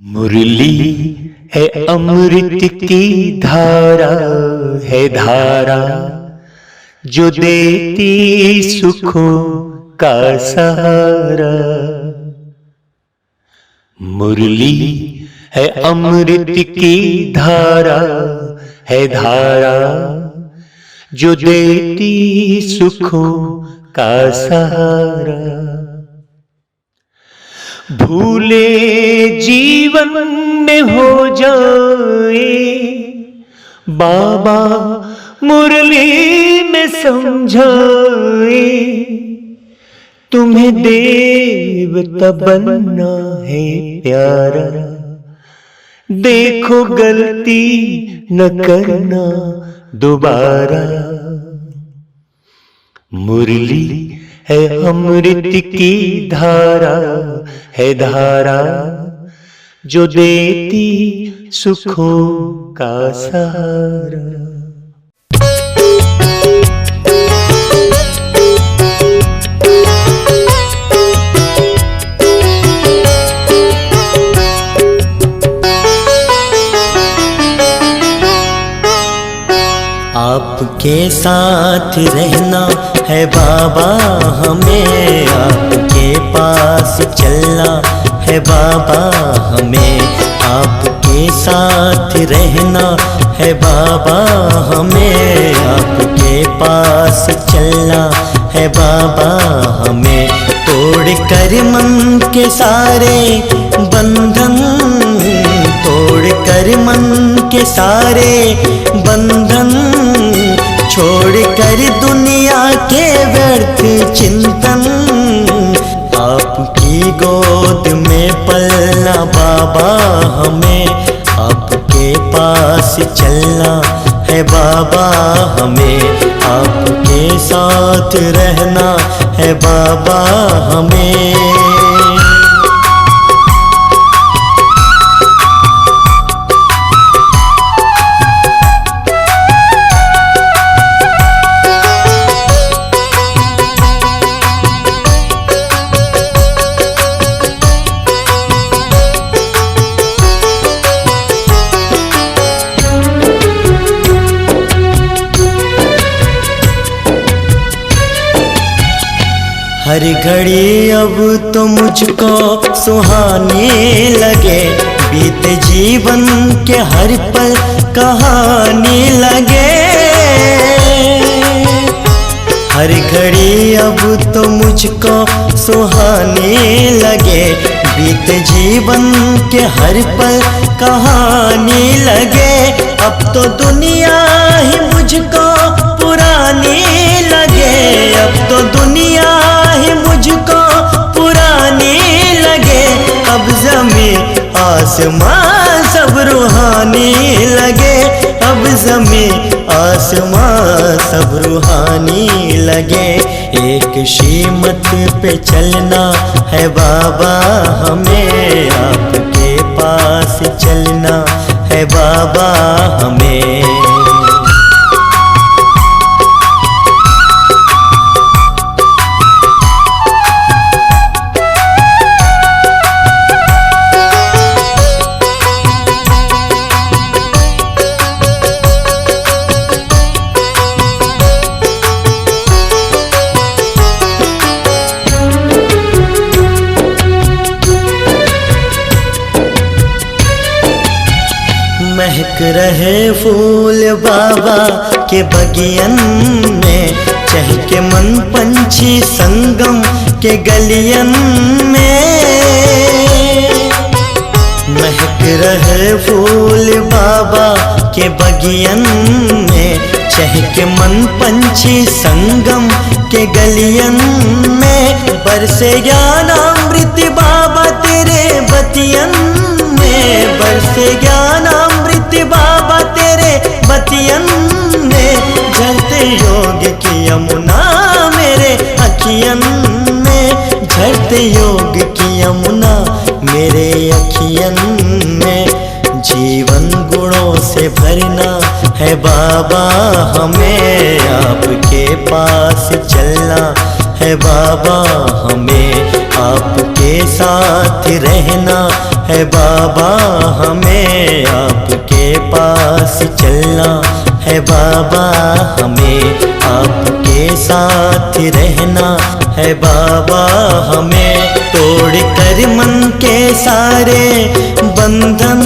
मुरली है अमृत की धारा, है धारा जो देती सुखों का सहारा। मुरली है अमृत की धारा, है धारा जो देती सुखों का सहारा। भूले जीवन में हो जाए बाबा मुरली में समझाए, तुम्हें देवता बनना है प्यारा, देखो गलती न करना दोबारा। मुरली है अमृत की धारा, है धारा जो देती सुखों का सहारा। आपके साथ रहना है बाबा हमें, आपके पास चलना है बाबा हमें। आपके साथ रहना है बाबा हमें, आपके पास चलना है बाबा हमें। तोड़ कर मन के सारे बंधन, तोड़ कर मन के सारे बंधन, छोड़ कर दुनिया के व्यर्थ चिंतन। आपकी गोद में पलना बाबा हमें, आपके पास चलना है बाबा हमें। आपके साथ रहना है बाबा हमें। हर घड़ी अब तो मुझको सुहाने लगे, बीते जीवन के हर पल कहानी लगे। हर घड़ी अब तो मुझको सुहाने लगे, बीते जीवन के हर पल कहानी लगे। अब तो दुनिया ही मुझको पुरानी लगे, अब तो दुनिया ही मुझको पुरानी लगे। अब ज़मीं आसमां सब रूहानी लगे, अब ज़मीं आसमां सब रूहानी लगे। एक श्रीमत पे चलना है बाबा हमें, आपके पास चलना है बाबा हमें। महक रहे फूल बाबा के बगियन में, चहके मन पंछी संगम के गलियन में। महक रहे फूल बाबा के बगियन में, चहके मन पंछी संगम के गलियन में। बरसे ज्ञानामृत बाबा तेरे बतियन में, बरसे ज्ञानामृत बाबा तेरे बतियन में। झरते योग की यमुना मेरे अखियन में, झरते योग की यमुना मेरे अखियन में। जीवन गुणों से भरना है बाबा हमें, आपके पास चलना है बाबा हमें। आपके साथ रहना है बाबा, हमें आपके पास चलना है बाबा, हमें आपके साथ रहना है बाबा, हमें तोड़ कर मन के सारे बंधन,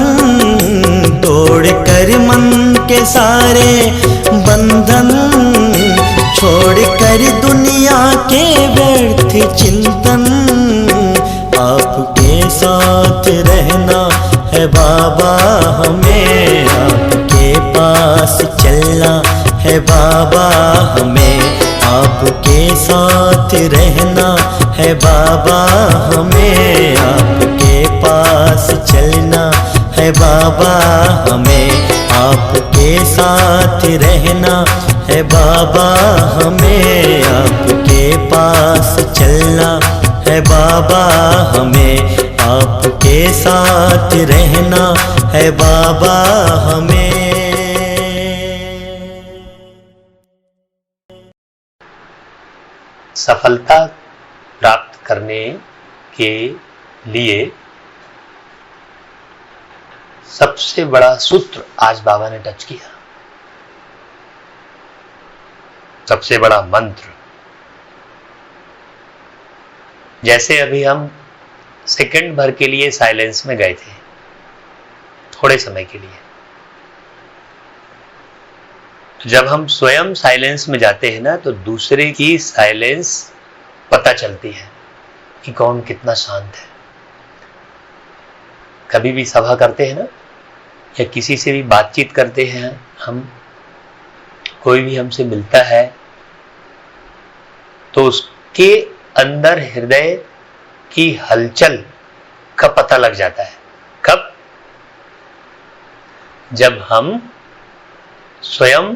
तोड़ कर मन के सारे बंधन, छोड़ कर दुनिया के व्यर्थ चिंतन, आपके साथ रहना है बाबा, हमें आपके पास चलना है बाबा, हमें आपके साथ रहना है बाबा, हमें आपके पास चलना है बाबा, हमें आपके साथ रहना है बाबा, हमें आपके पास चलना है बाबा, हमें आपके साथ रहना है बाबा, हमें। सफलता प्राप्त करने के लिए सबसे बड़ा सूत्र आज बाबा ने टच किया, सबसे बड़ा मंत्र। जैसे अभी हम सेकंड भर के लिए साइलेंस में गए थे, थोड़े समय के लिए, जब हम स्वयं साइलेंस में जाते हैं ना, तो दूसरे की साइलेंस पता चलती है कि कौन कितना शांत है। कभी भी सभा करते हैं ना, या किसी से भी बातचीत करते हैं हम, कोई भी हमसे मिलता है तो उसके अंदर हृदय की हलचल का पता लग जाता है। कब? जब हम स्वयं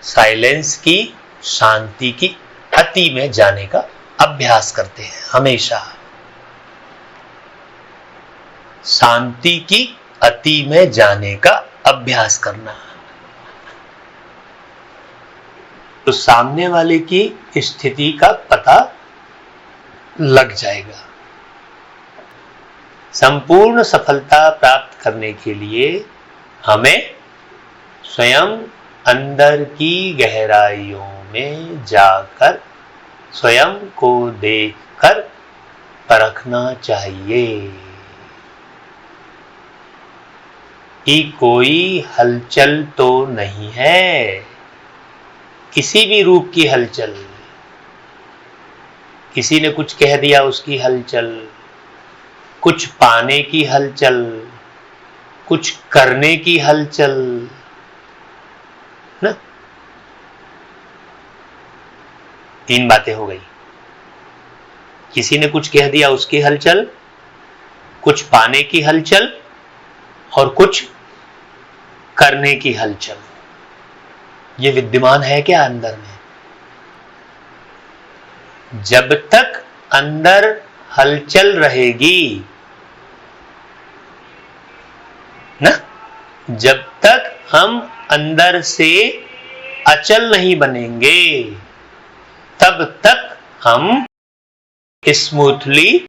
साइलेंस की, शांति की अति में जाने का अभ्यास करते हैं। हमेशा शांति की अति में जाने का अभ्यास करना, तो सामने वाले की स्थिति का पता लग जाएगा। संपूर्ण सफलता प्राप्त करने के लिए हमें स्वयं अंदर की गहराइयों में जाकर स्वयं को देखकर परखना चाहिए कि कोई हलचल तो नहीं है, किसी भी रूप की हलचल। किसी ने कुछ कह दिया उसकी हलचल, कुछ पाने की हलचल, कुछ करने की हलचल ना। 3 बातें हो गई। किसी ने कुछ कह दिया उसकी हलचल, कुछ पाने की हलचल और कुछ करने की हलचल। ये विद्यमान है क्या अंदर में? जब तक अंदर हलचल रहेगी ना, जब तक हम अंदर से अचल नहीं बनेंगे, तब तक हम स्मूथली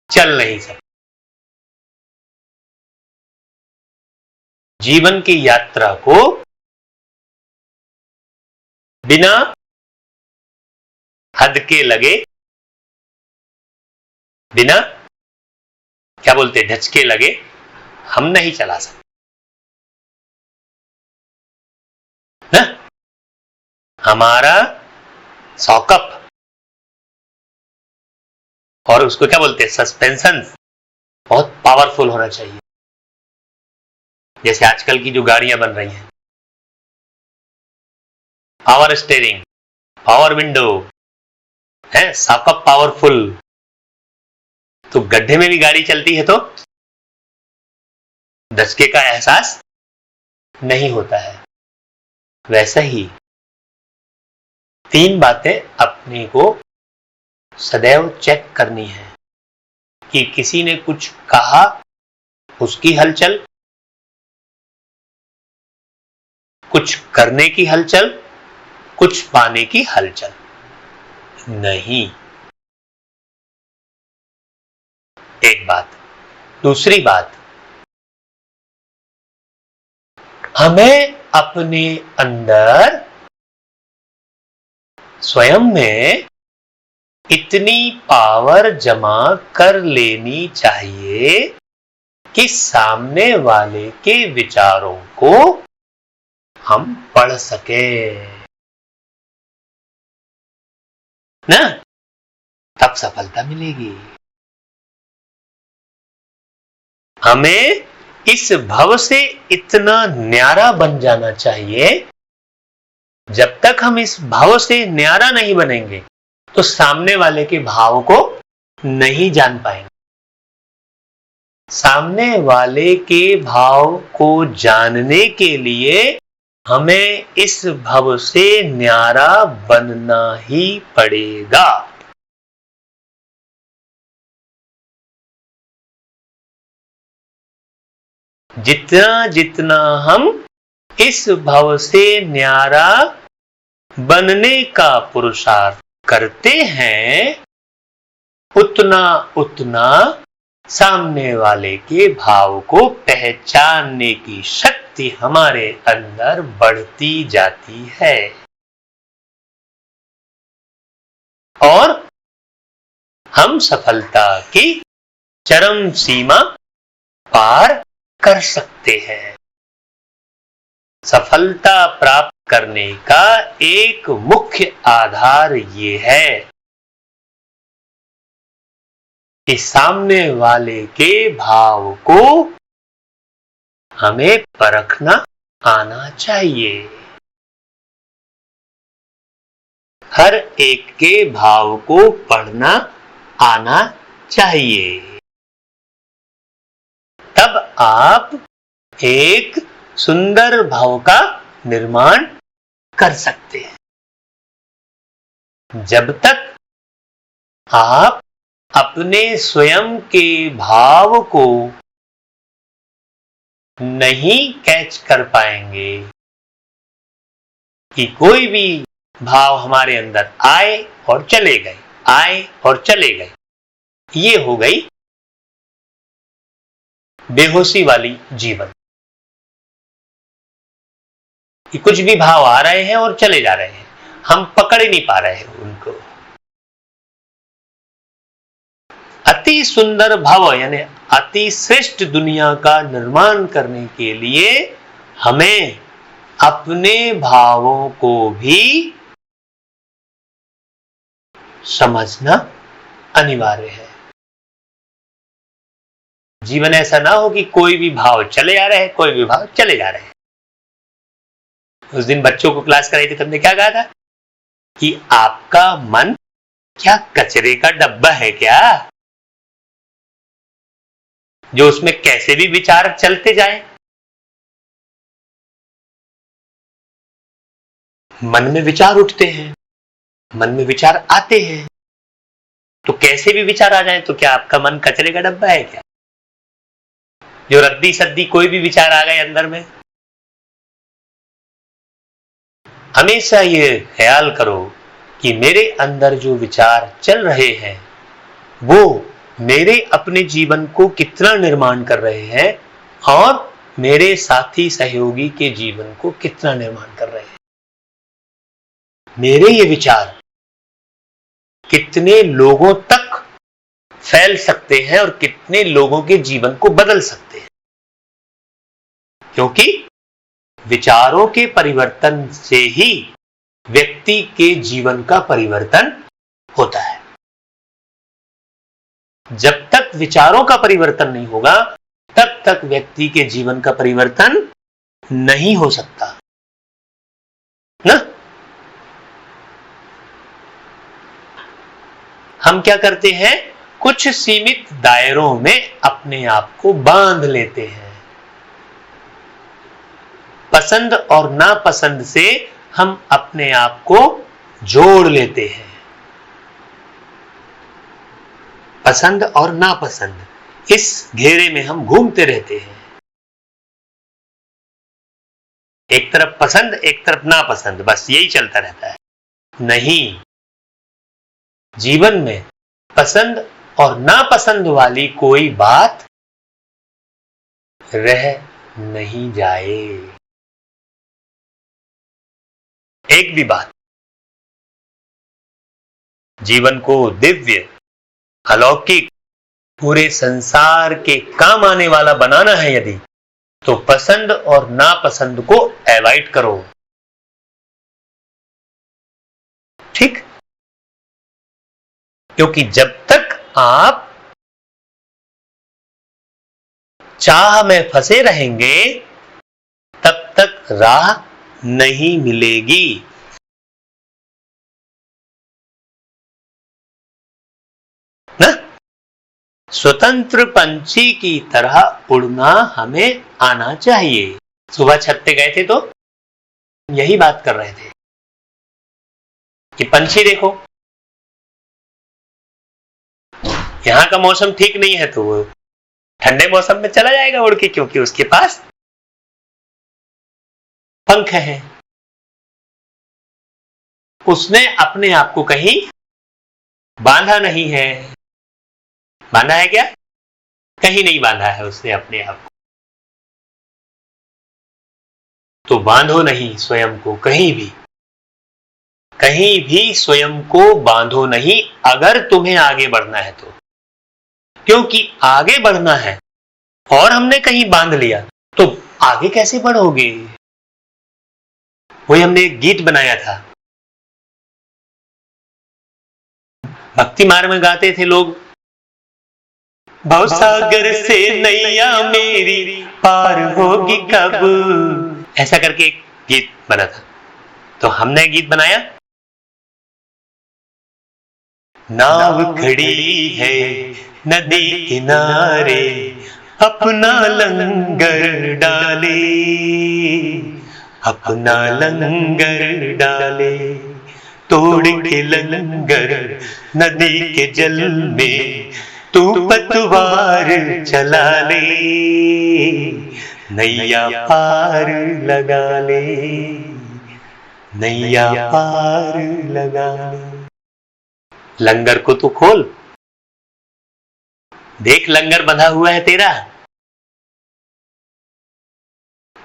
चल नहीं सकते। जीवन की यात्रा को बिना हद के लगे, बिना क्या बोलते ढचके लगे हम नहीं चला सकते ना। हमारा सॉकअप और उसको क्या बोलते हैं सस्पेंशन बहुत पावरफुल होना चाहिए। जैसे आजकल की जो गाड़ियां बन रही हैं, पावर स्टीयरिंग, पावर विंडो है, सॉकअप पावरफुल, तो गड्ढे में भी गाड़ी चलती है तो धचके का एहसास नहीं होता है। वैसा ही 3 बातें अपने को सदैव चेक करनी है कि किसी ने कुछ कहा उसकी हलचल, कुछ करने की हलचल, कुछ पाने की हलचल नहीं। एक बात। दूसरी बात, हमें अपने अंदर स्वयं में इतनी पावर जमा कर लेनी चाहिए कि सामने वाले के विचारों को हम पढ़ सके ना, तब सफलता मिलेगी। हमें इस भव से इतना न्यारा बन जाना चाहिए। जब तक हम इस भाव से न्यारा नहीं बनेंगे तो सामने वाले के भाव को नहीं जान पाएंगे। सामने वाले के भाव को जानने के लिए हमें इस भव से न्यारा बनना ही पड़ेगा। जितना जितना हम इस भव से न्यारा बनने का पुरुषार्थ करते हैं, उतना उतना सामने वाले के भाव को पहचानने की शक्ति हमारे अंदर बढ़ती जाती है और हम सफलता की चरम सीमा पार कर सकते हैं। सफलता प्राप्त करने का एक मुख्य आधार ये है कि सामने वाले के भाव को हमें परखना आना चाहिए। हर एक के भाव को पढ़ना आना चाहिए। तब आप एक सुंदर भाव का निर्माण कर सकते हैं। जब तक आप अपने स्वयं के भाव को नहीं कैच कर पाएंगे कि कोई भी भाव हमारे अंदर आए और चले गए, आए और चले गए, ये हो गई बेहोशी वाली जीवन। कि कुछ भी भाव आ रहे हैं और चले जा रहे हैं, हम पकड़ ही नहीं पा रहे हैं उनको। अति सुंदर भाव यानी अति श्रेष्ठ दुनिया का निर्माण करने के लिए हमें अपने भावों को भी समझना अनिवार्य है। जीवन ऐसा ना हो कि कोई भी भाव चले आ रहे हैं, कोई भी भाव चले जा रहे हैं। उस दिन बच्चों को क्लास कराई थी, तुमने क्या कहा था कि आपका मन क्या कचरे का डब्बा है क्या, जो उसमें कैसे भी विचार चलते जाए। मन में विचार उठते हैं, मन में विचार आते हैं, तो कैसे भी विचार आ जाए, तो क्या आपका मन कचरे का डब्बा है क्या, जो रद्दी सद्दी कोई भी विचार आ गए अंदर में। हमेशा ये ख्याल करो कि मेरे अंदर जो विचार चल रहे हैं वो मेरे अपने जीवन को कितना निर्माण कर रहे हैं और मेरे साथी सहयोगी के जीवन को कितना निर्माण कर रहे हैं। मेरे ये विचार कितने लोगों तक फैल सकते हैं और कितने लोगों के जीवन को बदल सकते हैं, क्योंकि विचारों के परिवर्तन से ही व्यक्ति के जीवन का परिवर्तन होता है। जब तक विचारों का परिवर्तन नहीं होगा तब तक व्यक्ति के जीवन का परिवर्तन नहीं हो सकता ना। हम क्या करते हैं, कुछ सीमित दायरों में अपने आप को बांध लेते हैं। पसंद और नापसंद से हम अपने आप को जोड़ लेते हैं। पसंद और नापसंद, इस घेरे में हम घूमते रहते हैं। एक तरफ पसंद, एक तरफ नापसंद, बस यही चलता रहता है। नहीं, जीवन में पसंद और नापसंद वाली कोई बात रह नहीं जाए। एक भी बात। जीवन को दिव्य, अलौकिक, पूरे संसार के काम आने वाला बनाना है यदि, तो पसंद और नापसंद को अवॉइड करो। ठीक? क्योंकि जब तक आप चाह में फंसे रहेंगे तब तक राह नहीं मिलेगी। ना? स्वतंत्र पंछी की तरह उड़ना हमें आना चाहिए। सुबह छत पे गए थे तो यही बात कर रहे थे कि पंछी देखो, यहां का मौसम ठीक नहीं है तो वो ठंडे मौसम में चला जाएगा उड़ के, क्योंकि उसके पास पंख हैं। उसने अपने आप को कहीं बांधा नहीं है। बांधा है क्या? कहीं नहीं बांधा है उसने अपने आप को। तो बांधो नहीं स्वयं को कहीं भी, कहीं भी स्वयं को बांधो नहीं अगर तुम्हें आगे बढ़ना है तो। क्योंकि आगे बढ़ना है और हमने कहीं बांध लिया तो आगे कैसे बढ़ोगे? वही हमने एक गीत बनाया था, भक्ति मार्ग में गाते थे लोग, भवसागर से नैया मेरी पार होगी कब, ऐसा करके एक गीत बना था। तो हमने गीत बनाया, नाव खड़ी है नदी किनारे अपना लंगर डाले, अपना लंगर डाले, तोड़ के लंगर नदी के जल में तू पतवार चला ले, नैया पार लगा ले, नैया पार लगा ले। लंगर को तू खोल, देख लंगर बंधा हुआ है तेरा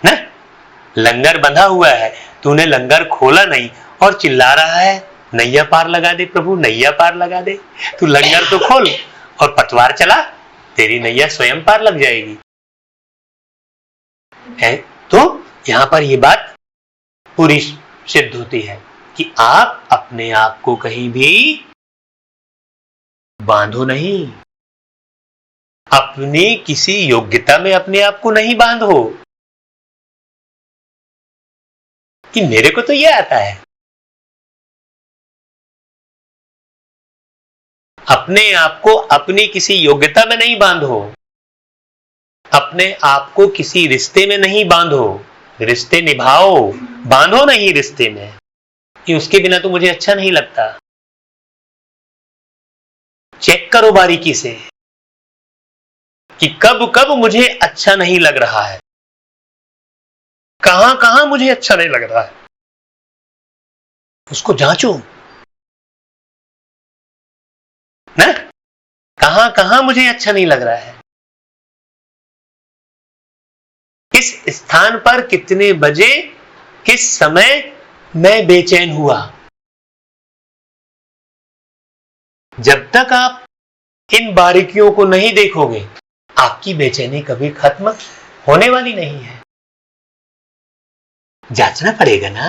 ना, लंगर बंधा हुआ है, तूने लंगर खोला नहीं और चिल्ला रहा है नैया पार लगा दे प्रभु, नैया पार लगा दे। तू लंगर तो खोल और पतवार चला, तेरी नैया स्वयं पार लग जाएगी। है तो यहां पर यह बात पूरी सिद्ध होती है कि आप अपने आप को कहीं भी बांधो नहीं, अपनी किसी योग्यता में अपने आप को नहीं बांधो कि मेरे को तो यह आता है। अपने आप को अपनी किसी योग्यता में नहीं बांधो, अपने आप को किसी रिश्ते में नहीं बांधो। रिश्ते निभाओ, बांधो नहीं रिश्ते में कि उसके बिना तो मुझे अच्छा नहीं लगता। चेक करो बारीकी से कि कब कब मुझे अच्छा नहीं लग रहा है, कहां कहां मुझे अच्छा नहीं लग रहा है, उसको जांचो ना, कहां कहां मुझे अच्छा नहीं लग रहा है, किस स्थान पर कितने बजे किस समय मैं बेचैन हुआ। जब तक आप इन बारीकियों को नहीं देखोगे आपकी बेचैनी कभी खत्म होने वाली नहीं है। जांचना पड़ेगा ना,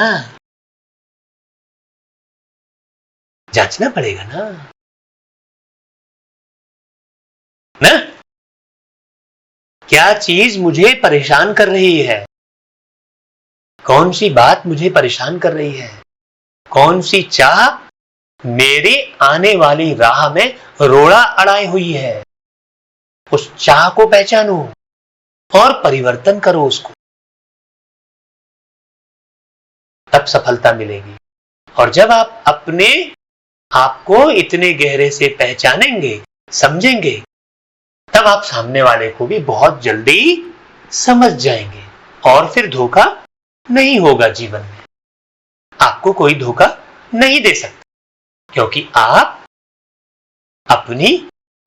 जांचना पड़ेगा ना, ना? क्या चीज मुझे परेशान कर रही है, कौन सी बात मुझे परेशान कर रही है, कौन सी चाह मेरे आने वाली राह में रोड़ा अड़ाई हुई है। उस चाह को पहचानो और परिवर्तन करो उसको, तब सफलता मिलेगी। और जब आप अपने आप को इतने गहरे से पहचानेंगे, समझेंगे, तब आप सामने वाले को भी बहुत जल्दी समझ जाएंगे और फिर धोखा नहीं होगा जीवन में। आपको कोई धोखा नहीं दे सकता क्योंकि आप अपनी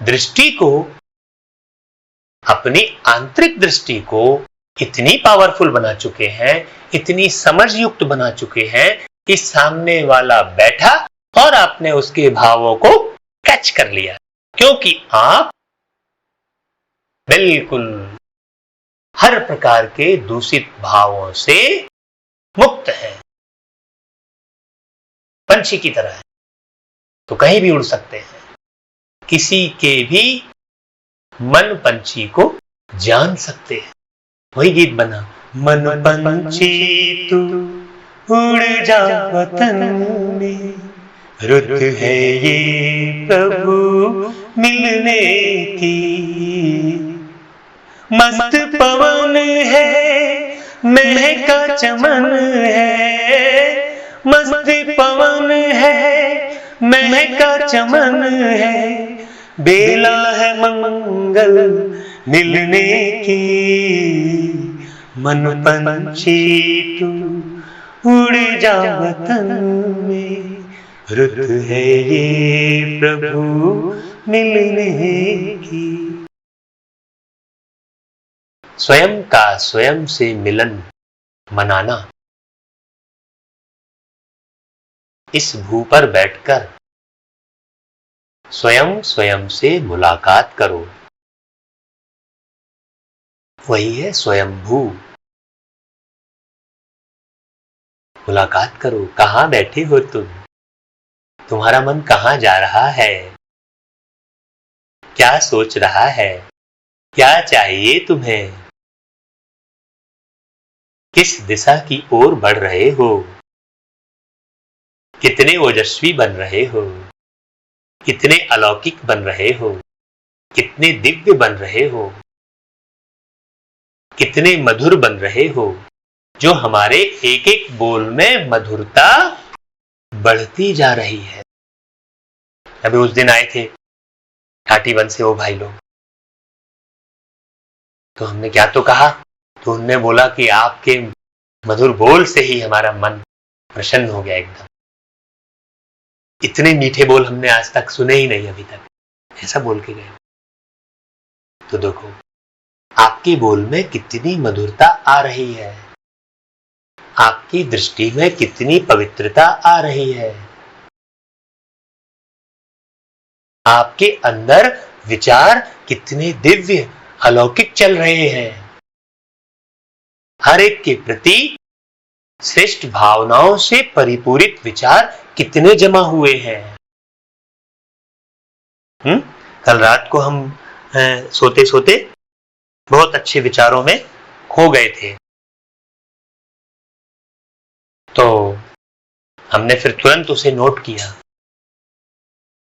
दृष्टि को, अपनी आंतरिक दृष्टि को इतनी पावरफुल बना चुके हैं, इतनी समझ युक्त बना चुके हैं कि सामने वाला बैठा और आपने उसके भावों को कैच कर लिया, क्योंकि आप बिल्कुल हर प्रकार के दूषित भावों से मुक्त हैं, पंछी की तरह है, तो कहीं भी उड़ सकते हैं, किसी के भी मन पंछी को जान सकते हैं। वही गीत बना, मन पंछी तू उड़ जा वतन में, रुत है ये प्रभु मिलने की, मस्त पवन है महका चमन है, मस्त पवन है महका चमन है, बेला है मंगल मिलने की, मन पंछी तू उड़ जा वतन में, रुत है ये प्रभु मिलने की। स्वयं का स्वयं से मिलन मनाना, इस भू पर बैठकर स्वयं स्वयं से मुलाकात करो, वही है स्वयंभू। मुलाकात करो, कहां बैठे हो तुम, तुम्हारा मन कहां जा रहा है, क्या सोच रहा है, क्या चाहिए तुम्हें, किस दिशा की ओर बढ़ रहे हो, कितने ओजस्वी बन रहे हो, कितने अलौकिक बन रहे हो, कितने दिव्य बन रहे हो, कितने मधुर बन रहे हो, जो हमारे एक एक बोल में मधुरता बढ़ती जा रही है। अभी उस दिन आए थे घाटीवन से वो भाई लोग, तो हमने क्या तो कहा, तो उनने बोला कि आपके मधुर बोल से ही हमारा मन प्रसन्न हो गया एकदम, इतने मीठे बोल हमने आज तक सुने ही नहीं अभी तक, ऐसा बोल के गए। तो देखो आपके बोल में कितनी मधुरता आ रही है, आपकी दृष्टि में कितनी पवित्रता आ रही है, आपके अंदर विचार कितने दिव्य अलौकिक चल रहे हैं, हर एक के प्रति श्रेष्ठ भावनाओं से परिपूरित विचार कितने जमा हुए हैं। कल रात को हम सोते सोते बहुत अच्छे विचारों में खो गए थे, तो हमने फिर तुरंत उसे नोट किया।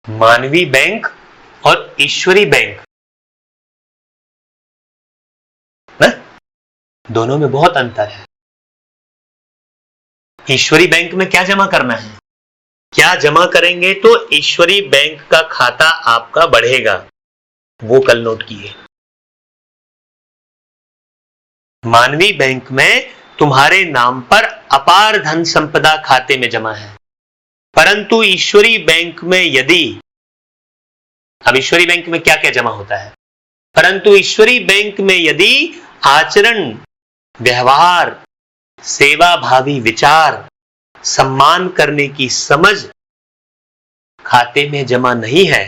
मानवी बैंक और ईश्वरी बैंक ना, दोनों में बहुत अंतर है। ईश्वरी बैंक में क्या जमा करना है, क्या जमा करेंगे तो ईश्वरी बैंक का खाता आपका बढ़ेगा, वो कल नोट किए। मानवी बैंक में तुम्हारे नाम पर अपार धन संपदा खाते में जमा है, परंतु ईश्वरी बैंक में यदि, अब ईश्वरी बैंक में क्या क्या जमा होता है, परंतु ईश्वरी बैंक में यदि आचरण, व्यवहार, सेवा भावी विचार, सम्मान करने की समझ खाते में जमा नहीं है,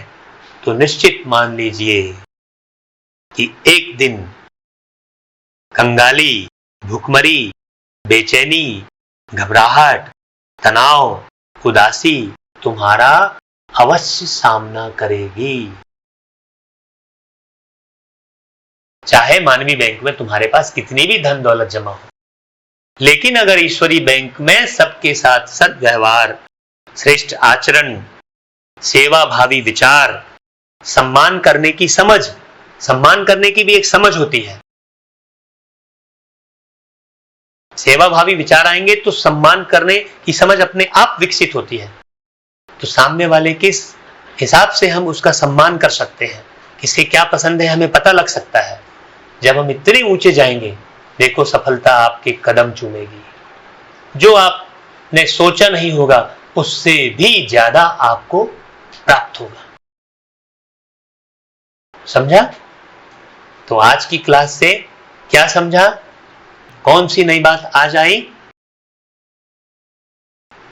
तो निश्चित मान लीजिए कि एक दिन कंगाली, भूखमरी, बेचैनी, घबराहट, तनाव, उदासी तुम्हारा अवश्य सामना करेगी। चाहे मानवी बैंक में तुम्हारे पास कितनी भी धन दौलत जमा हो, लेकिन अगर ईश्वरी बैंक में सबके साथ सद्व्यवहार, श्रेष्ठ आचरण, सेवा भावी विचार, सम्मान करने की समझ, सम्मान करने की भी एक समझ होती है, सेवा भावी विचार आएंगे तो सम्मान करने की समझ अपने आप विकसित होती है, तो सामने वाले किस हिसाब से हम उसका सम्मान कर सकते हैं, किसके क्या पसंद है हमें पता लग सकता है। जब हम इतने ऊंचे जाएंगे, देखो सफलता आपके कदम चूमेगी, जो आपने सोचा नहीं होगा उससे भी ज्यादा आपको प्राप्त होगा। समझा? तो आज की क्लास से क्या समझा? कौन सी नई बात आज आई?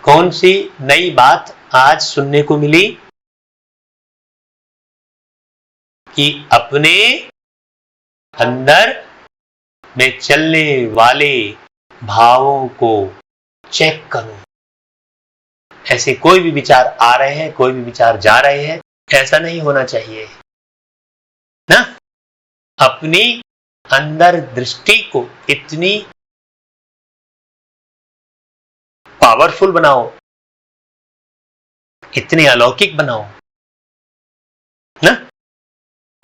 कौन सी नई बात आज सुनने को मिली? कि अपने अंदर में चलने वाले भावों को चेक करो। ऐसे कोई भी विचार आ रहे हैं, कोई भी विचार जा रहे हैं, ऐसा नहीं होना चाहिए ना। अपनी अंदर दृष्टि को इतनी पावरफुल बनाओ, इतने अलौकिक बनाओ ना।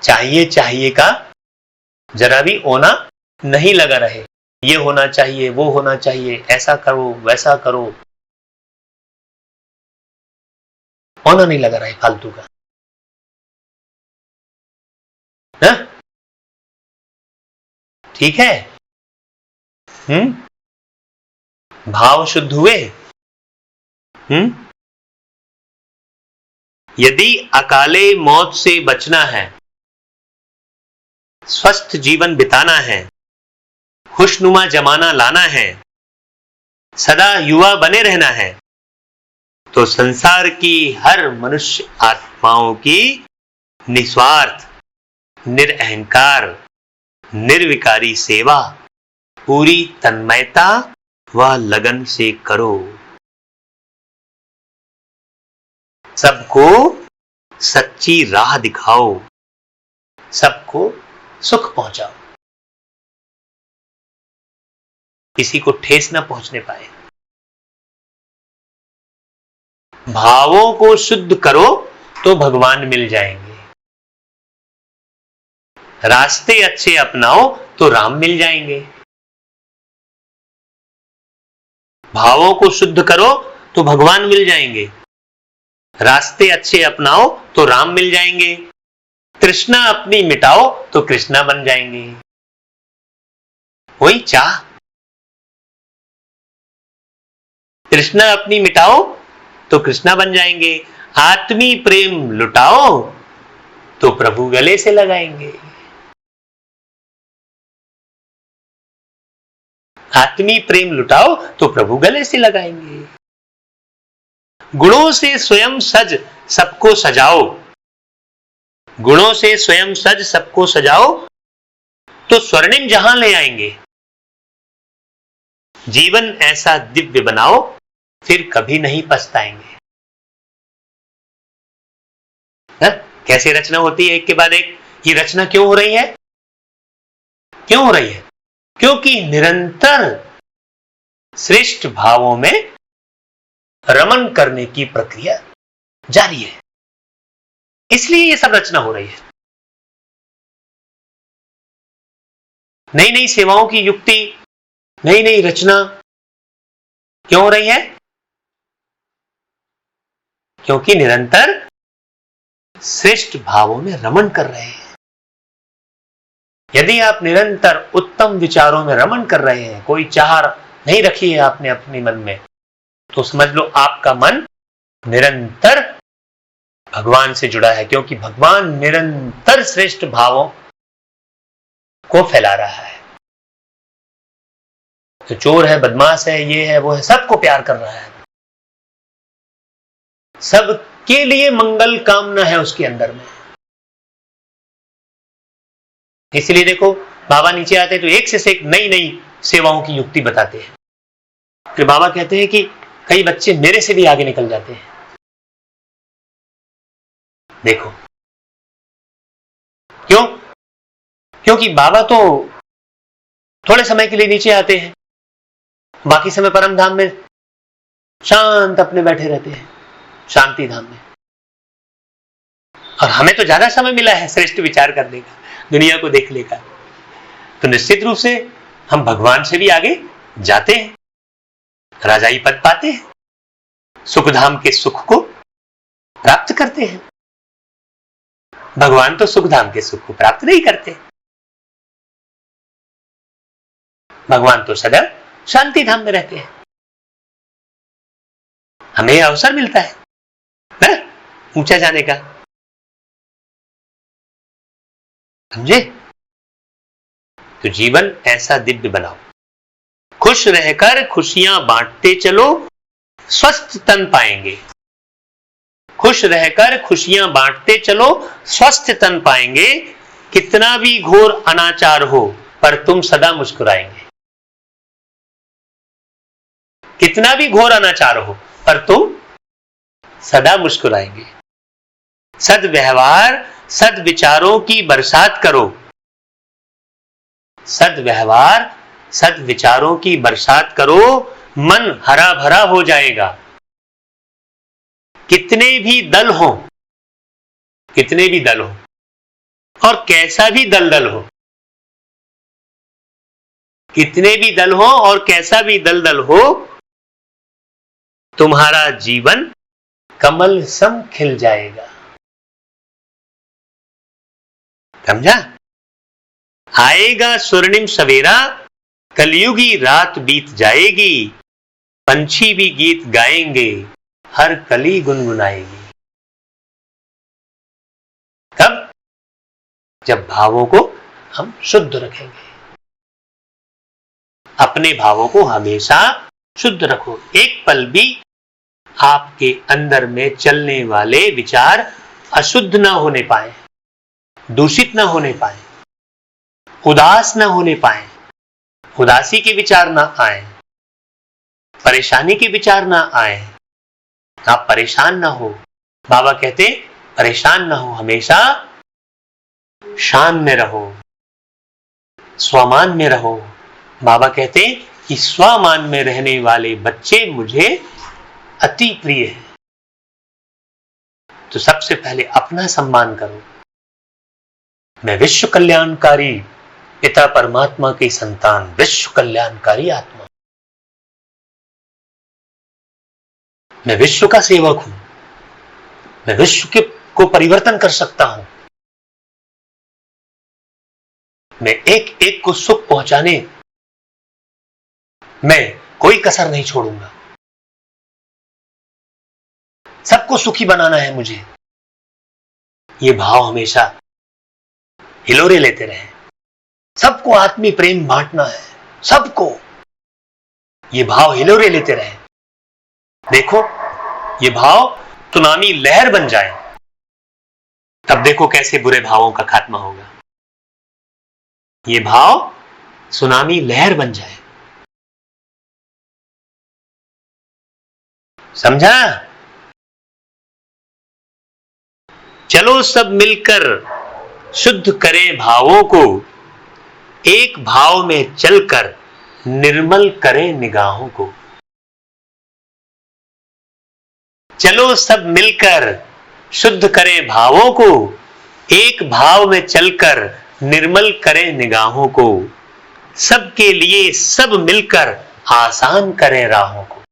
चाहिए का जरा भी ओना नहीं लगा रहे। ये होना चाहिए, वो होना चाहिए, ऐसा करो, वैसा करो, ओना नहीं लगा रहे फालतू का ना। ठीक है? भाव शुद्ध हुए। यदि अकाले मौत से बचना है, स्वस्थ जीवन बिताना है, खुशनुमा जमाना लाना है, सदा युवा बने रहना है, तो संसार की हर मनुष्य आत्माओं की निस्वार्थ, निरअहंकार, निर्विकारी सेवा पूरी तन्मयता व लगन से करो। सबको सच्ची राह दिखाओ, सबको सुख पहुंचाओ, किसी को ठेस न पहुंचने पाए। भावों को शुद्ध करो तो भगवान मिल जाएंगे। रास्ते अच्छे अपनाओ तो राम मिल जाएंगे। भावों को शुद्ध करो तो भगवान मिल जाएंगे। रास्ते अच्छे अपनाओ तो राम मिल जाएंगे। तृष्णा अपनी मिटाओ तो कृष्णा बन जाएंगे। वही चाह। तृष्णा अपनी मिटाओ तो कृष्णा बन जाएंगे। आत्मी प्रेम लुटाओ तो प्रभु गले से लगाएंगे। आत्मी प्रेम लुटाओ तो प्रभु गले से लगाएंगे। गुणों से स्वयं सज सबको सजाओ, गुणों से स्वयं सज सबको सजाओ तो स्वर्णिम जहां ले आएंगे। जीवन ऐसा दिव्य बनाओ फिर कभी नहीं पछताएंगे। कैसे रचना होती है एक के बाद एक? ये रचना क्यों हो रही है? क्यों हो रही है? क्योंकि निरंतर श्रेष्ठ भावों में रमन करने की प्रक्रिया जारी है, इसलिए ये सब रचना हो रही है। नई नई सेवाओं की युक्ति, नई नई रचना क्यों हो रही है? क्योंकि निरंतर श्रेष्ठ भावों में रमन कर रहे हैं। यदि आप निरंतर उत्तम विचारों में रमन कर रहे हैं, कोई चाह नहीं रखी है आपने अपने मन में, तो समझ लो आपका मन निरंतर भगवान से जुड़ा है, क्योंकि भगवान निरंतर श्रेष्ठ भावों को फैला रहा है। तो चोर है, बदमाश है, ये है, वो है, सबको प्यार कर रहा है। सबके लिए मंगल कामना है उसके अंदर में। इसलिए देखो, बाबा नीचे आते हैं तो एक से एक नई नई सेवाओं की युक्ति बताते हैं। फिर बाबा कहते हैं कि कई बच्चे मेरे से भी आगे निकल जाते हैं। देखो क्यों? क्योंकि बाबा तो थोड़े समय के लिए नीचे आते हैं, बाकी समय परम धाम में शांत अपने बैठे रहते हैं, शांति धाम में। और हमें तो ज्यादा समय मिला है श्रेष्ठ विचार करने का, दुनिया को देखने का। तो निश्चित रूप से हम भगवान से भी आगे जाते हैं, राजाई पद पाते हैं, सुखधाम के सुख को प्राप्त करते हैं। भगवान तो सुखधाम के सुख को प्राप्त नहीं करते। भगवान तो सदैव शांति धाम में रहते हैं। हमें अवसर मिलता है ना ऊंचा जाने का। समझे? तो जीवन ऐसा दिव्य बनाओ, खुश रहकर खुशियां बांटते चलो, स्वस्थ तन पाएंगे। खुश रहकर खुशियां बांटते चलो, स्वस्थ तन पाएंगे। कितना भी घोर अनाचार हो पर तुम सदा मुस्कुराएंगे। कितना भी घोर अनाचार हो पर तुम सदा मुस्कुराएंगे। सद्व्यवहार सद्विचारों की बरसात करो। सद्व्यवहार सद्विचारों की बरसात करो, मन हरा भरा हो जाएगा। कितने भी दल हो, कितने भी दल हो और कैसा भी दलदल हो, कितने भी दल हो और कैसा भी दलदल हो, तुम्हारा जीवन कमल सम खिल जाएगा। समझा? आएगा स्वर्णिम सवेरा, कलयुगी रात बीत जाएगी। पंछी भी गीत गाएंगे, हर कली गुनगुनाएगी। कब? जब भावों को हम शुद्ध रखेंगे। अपने भावों को हमेशा शुद्ध रखो। एक पल भी आपके अंदर में चलने वाले विचार अशुद्ध ना होने पाए, दूषित ना होने पाए, उदास ना होने पाए, उदासी के विचार ना आए, परेशानी के विचार ना आए। आप परेशान ना हो। बाबा कहते परेशान ना हो, हमेशा शान में रहो, स्वमान में रहो। बाबा कहते कि स्वमान में रहने वाले बच्चे मुझे अति प्रिय है। तो सबसे पहले अपना सम्मान करो। मैं विश्व कल्याणकारी पिता परमात्मा की संतान, विश्व कल्याणकारी आत्मा, मैं विश्व का सेवक हूं। मैं विश्व के को परिवर्तन कर सकता हूं। मैं एक एक को सुख पहुंचाने में कोई कसर नहीं छोड़ूंगा। सबको सुखी बनाना है मुझे। ये भाव हमेशा हिलोरे लेते रहे। सबको आत्मीय प्रेम बांटना है, सबको ये भाव हिलोरे लेते रहे। देखो ये भाव सुनामी लहर बन जाए, तब देखो कैसे बुरे भावों का खात्मा होगा। ये भाव सुनामी लहर बन जाए। समझा? चलो सब मिलकर शुद्ध करें भावों को, एक भाव में चलकर निर्मल करें निगाहों को। चलो सब मिलकर शुद्ध करें भावों को, एक भाव में चलकर निर्मल करें निगाहों को। सबके लिए सब मिलकर आसान करें राहों को।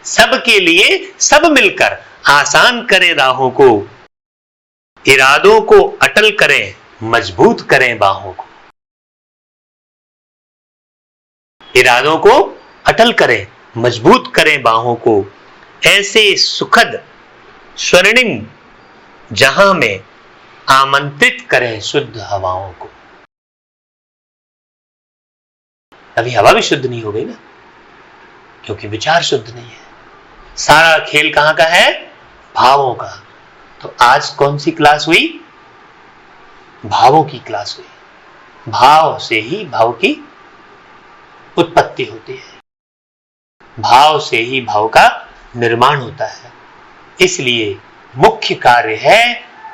सबके लिए सब मिलकर आसान करें राहों को। इरादों को अटल करें, मजबूत करें बाहों को। इरादों को अटल करें, मजबूत करें बाहों को। ऐसे सुखद स्वर्णिम जहां में आमंत्रित करें शुद्ध हवाओं को। अभी हवा भी शुद्ध नहीं हो गई ना, क्योंकि विचार शुद्ध नहीं है। सारा खेल कहां का है? भावों का। तो आज कौन सी क्लास हुई? भावों की क्लास हुई। भाव से ही भाव की उत्पत्ति होती है, भाव से ही भाव का निर्माण होता है। इसलिए मुख्य कार्य है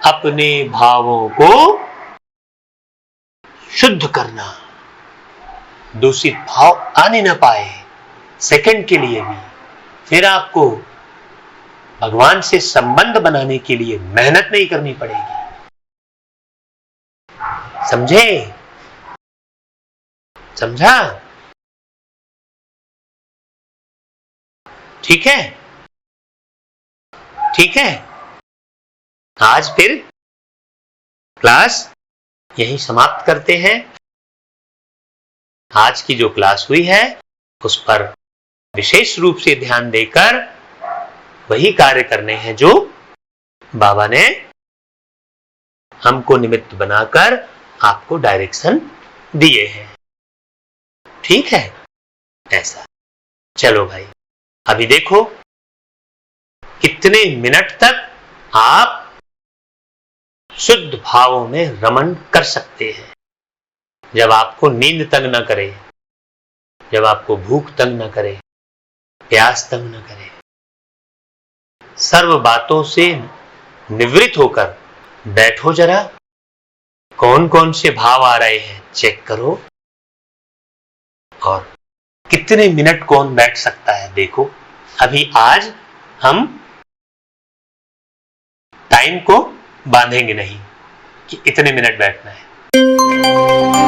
अपने भावों को शुद्ध करना, दूषित भाव आने न पाए सेकंड के लिए भी। फिर आपको भगवान से संबंध बनाने के लिए मेहनत नहीं करनी पड़ेगी। समझे? समझा? ठीक है? ठीक है? आज फिर क्लास यहीं समाप्त करते हैं। आज की जो क्लास हुई है उस पर विशेष रूप से ध्यान देकर वही कार्य करने हैं जो बाबा ने हमको निमित्त बनाकर आपको डायरेक्शन दिए हैं। ठीक है, ऐसा। चलो भाई, अभी देखो कितने मिनट तक आप शुद्ध भावों में रमण कर सकते हैं। जब आपको नींद तंग न करे, जब आपको भूख तंग न करे, प्यास तंग न करे, सर्व बातों से निवृत्त होकर बैठो जरा। कौन कौन से भाव आ रहे हैं चेक करो, और कितने मिनट कौन बैठ सकता है देखो। अभी आज हम टाइम को बांधेंगे नहीं कि इतने मिनट बैठना है।